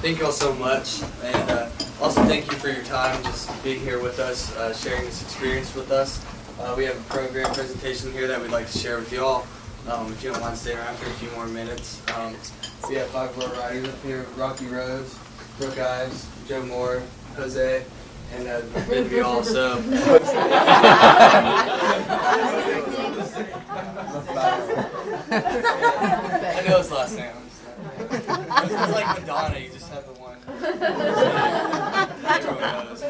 Thank you all so much, and also thank you for your time, just being here with us, sharing this experience with us. We have a program presentation here that we'd like to share with you all. If you don't mind staying around for a few more minutes. We have 5 of our riders up here: Rocky Rose, Brooke Ives, Joe Moore, Jose, and Vinby also. I know his last name. It's like Madonna, you just have the one. Everyone knows.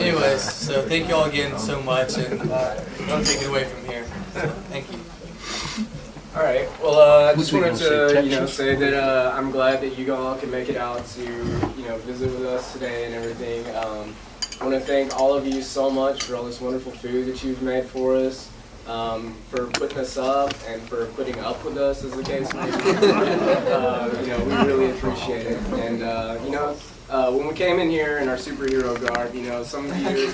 Anyways, so thank you all again so much, and don't take it away from here. So, thank you. All right. Well, I just wanted to, say that I'm glad that you all can make it out to, visit with us today and everything. I want to thank all of you so much for all this wonderful food that you've made for us. For putting us up and for putting up with us, as the case may be. We really appreciate it. And when we came in here in our superhero garb, some of you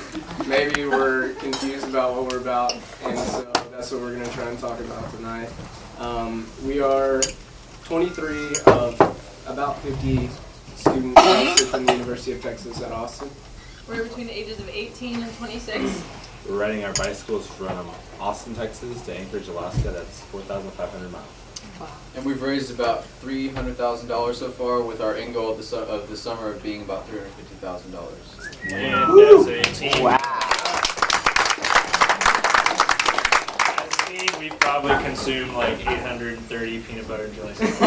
maybe were confused about what we're about, and so that's what we're going to try and talk about tonight. We are 23 of about 50 students from the University of Texas at Austin. We're between the ages of 18 and 26. We're riding our bicycles from Austin, Texas to Anchorage, Alaska. That's 4,500 miles. Wow. And we've raised about $300,000 so far, with our end goal of the summer of being about $350,000. And as a team, wow. As a team, we probably consume like 830 peanut butter and jelly sandwiches.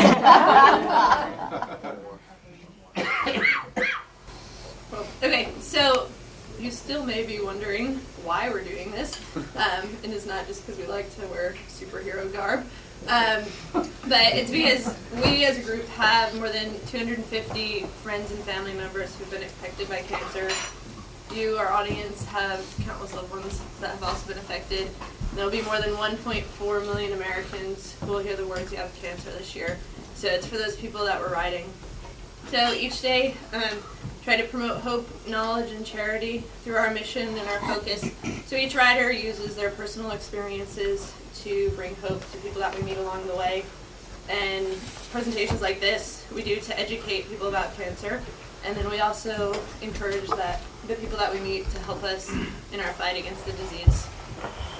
Okay, so you still may be wondering why we're doing this, and it's not just because we like to wear superhero garb, but it's because we as a group have more than 250 friends and family members who've been affected by cancer. You, our audience, have countless loved ones that have also been affected. There'll be more than 1.4 million Americans who will hear the words "you have cancer" this year. So it's for those people that we're riding. So each day, try to promote hope, knowledge, and charity through our mission and our focus. So each rider uses their personal experiences to bring hope to people that we meet along the way. And presentations like this we do to educate people about cancer. And then we also encourage the people that we meet to help us in our fight against the disease.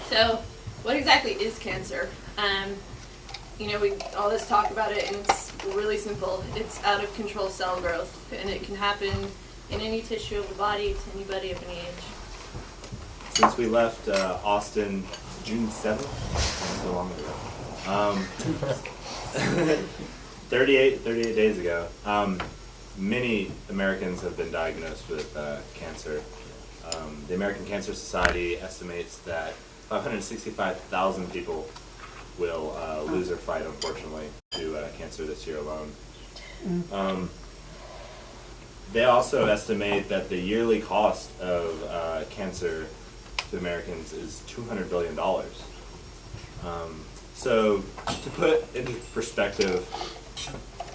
So what exactly is cancer? We all this talk about it, and it's really simple. It's out of control cell growth, and it can happen in any tissue of the body to anybody of any age. Since we left Austin June 7th, so long ago, 38 days ago, many Americans have been diagnosed with cancer. The American Cancer Society estimates that 565,000 people will lose their fight, unfortunately, to cancer this year alone. They also estimate that the yearly cost of cancer to Americans is $200 billion. So to put into perspective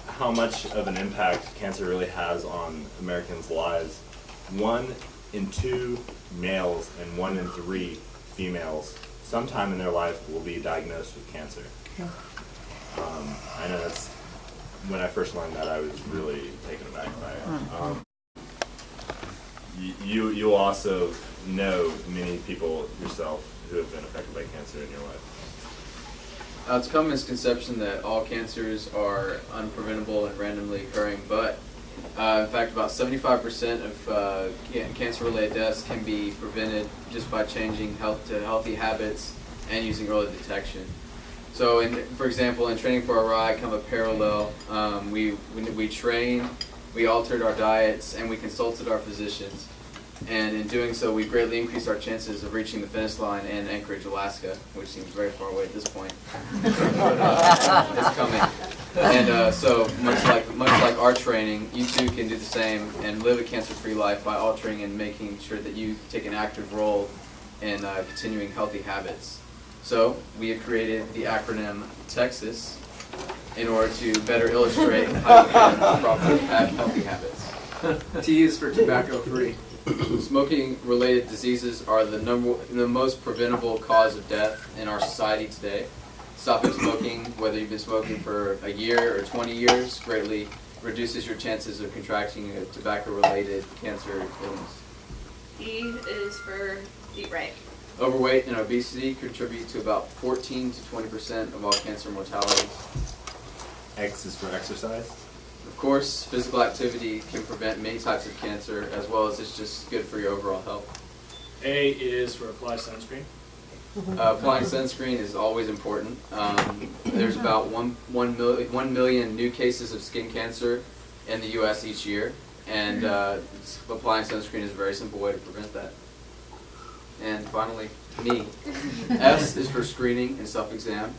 how much of an impact cancer really has on Americans' lives, 1 in 2 males and 1 in 3 females sometime in their life will be diagnosed with cancer. I know that's, when I first learned that, I was really taken aback by it. You also know many people yourself who have been affected by cancer in your life. It's a common misconception that all cancers are unpreventable and randomly occurring, but in fact about 75% of cancer-related deaths can be prevented just by changing healthy habits and using early detection. So, for example, in training for a ride, kind of a parallel, we trained, we altered our diets, and we consulted our physicians. And in doing so, we greatly increased our chances of reaching the finish line in Anchorage, Alaska, which seems very far away at this point. It's coming. And so, much like our training, you too can do the same and live a cancer-free life by altering and making sure that you take an active role in continuing healthy habits. So, we have created the acronym TEXAS in order to better illustrate how you can properly have healthy habits. T is for tobacco-free. Smoking-related diseases are the most preventable cause of death in our society today. Stopping smoking, whether you've been smoking for a year or 20 years, greatly reduces your chances of contracting a tobacco-related cancer illness. E is for eat right. Overweight and obesity contribute to about 14 to 20% of all cancer mortality. X is for exercise. Of course, physical activity can prevent many types of cancer, as well as it's just good for your overall health. A is for apply sunscreen. Applying sunscreen is always important. There's about 1 million new cases of skin cancer in the U.S. each year, and applying sunscreen is a very simple way to prevent that. And finally, me. S is for screening and self-exam.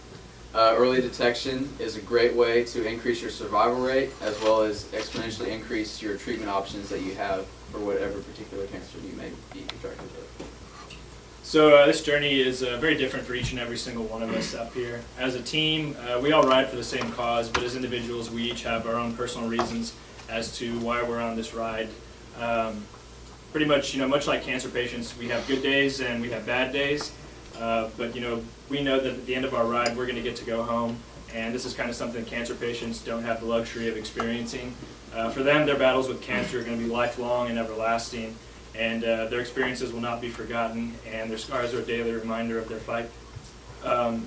Early detection is a great way to increase your survival rate, as well as exponentially increase your treatment options that you have for whatever particular cancer you may be contracted with. So this journey is very different for each and every single one of us up here. As a team, we all ride for the same cause, but as individuals, we each have our own personal reasons as to why we're on this ride. Pretty much, much like cancer patients, we have good days and we have bad days. But we know that at the end of our ride, we're going to get to go home, and this is kind of something cancer patients don't have the luxury of experiencing. For them, their battles with cancer are going to be lifelong and everlasting, and their experiences will not be forgotten, and their scars are a daily reminder of their fight.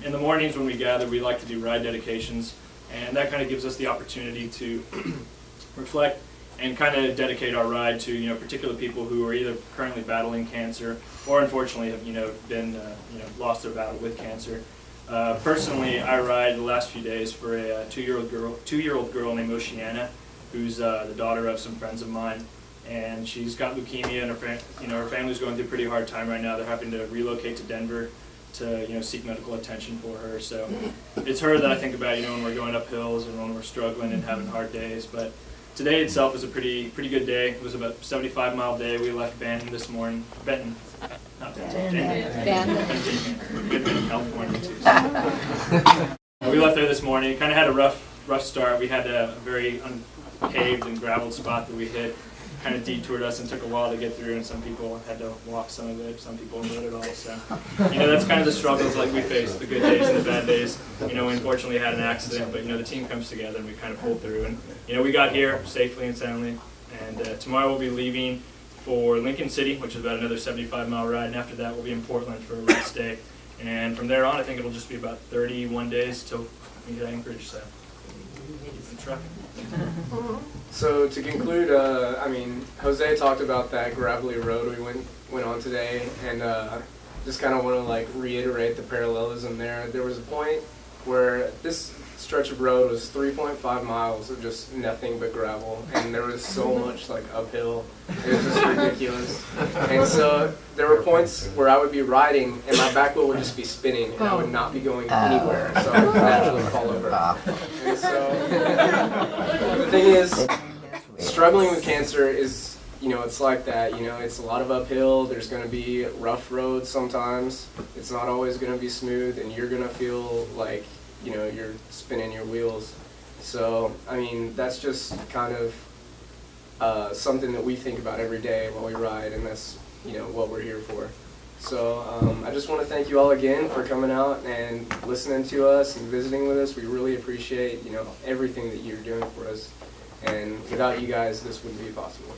In the mornings when we gather, we like to do ride dedications, and that kind of gives us the opportunity to reflect and kind of dedicate our ride to particular people who are either currently battling cancer or unfortunately have been lost their battle with cancer. Personally, I ride the last few days for a two-year-old girl named Oceana, who's the daughter of some friends of mine, and she's got leukemia, and her family's going through a pretty hard time right now. They're having to relocate to Denver to seek medical attention for her. So it's her that I think about when we're going up hills and when we're struggling and having hard days. But today itself was a pretty good day. It was about a 75-mile day. We left Benton this morning. Benton. Not Benton. We've been in California too. So. We left there this morning. It kind of had a rough start. We had a very unpaved and graveled spot that we hit. Kind of detoured us and took a while to get through, and some people had to walk some of it, some people rode it all. So, that's kind of the struggles like we face, the good days and the bad days. We unfortunately had an accident, but the team comes together and we kind of pulled through. And we got here safely and soundly. And tomorrow we'll be leaving for Lincoln City, which is about another 75-mile ride, and after that we'll be in Portland for a rest day. And from there on, I think it'll just be about 31 days till we hit Anchorage. So, keep trucking. So to conclude, Jose talked about that gravelly road we went on today, and just kind of want to reiterate the parallelism there. There was a point where this stretch of road was 3.5 miles of just nothing but gravel, and there was so much uphill. It was just ridiculous. And so there were points where I would be riding and my back wheel would just be spinning and I would not be going anywhere, so I would naturally fall over. And so the thing is, struggling with cancer is, it's like that. It's a lot of uphill. There's going to be rough roads sometimes. It's not always going to be smooth, and you're going to feel like you're spinning your wheels. So, that's just kind of something that we think about every day while we ride, and that's, what we're here for. So, I just want to thank you all again for coming out and listening to us and visiting with us. We really appreciate, everything that you're doing for us. And without you guys, this wouldn't be possible.